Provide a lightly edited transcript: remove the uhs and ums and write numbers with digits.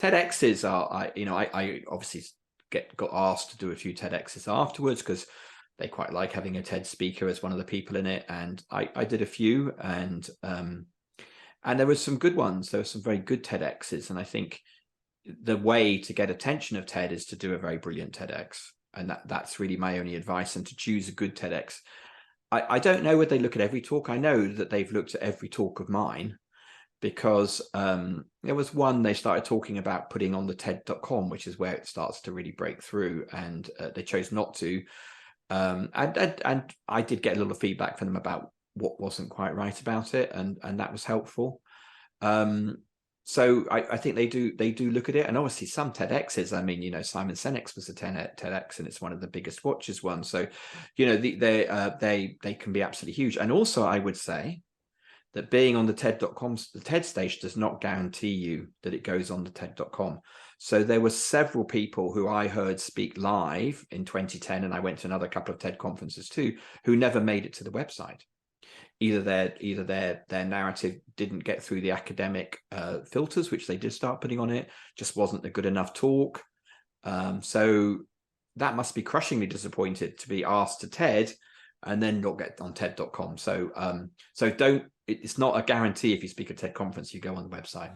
TEDx's are, I obviously got asked to do a few TEDx's afterwards because they quite like having a TED speaker as one of the people in it, and I did a few, and there was some good ones. There were some very good TEDx's, and I think the way to get attention of TED is to do a very brilliant TEDx, and that's really my only advice, and to choose a good TEDx. I don't know whether they look at every talk. I know that they've looked at every talk of mine, because there was one they started talking about putting on the TED.com, which is where it starts to really break through, and they chose not to. And I did get a little feedback from them about what wasn't quite right about it, and that was helpful. So I think they do look at it, and obviously some TEDx's. I mean, Simon Sinek's was a TEDx, and it's one of the biggest watches ones. So, they can be absolutely huge. And also, I would say that being on the TED.com, the TED stage, does not guarantee you that it goes on the TED.com. So there were several people who I heard speak live in 2010, and I went to another couple of TED conferences too, who never made it to the website. Either their narrative didn't get through the academic filters, which they did start putting on it, just wasn't a good enough talk. So that must be crushingly disappointed to be asked to TED and then not get on TED.com. So it's not a guarantee if you speak at TED conference, you go on the website.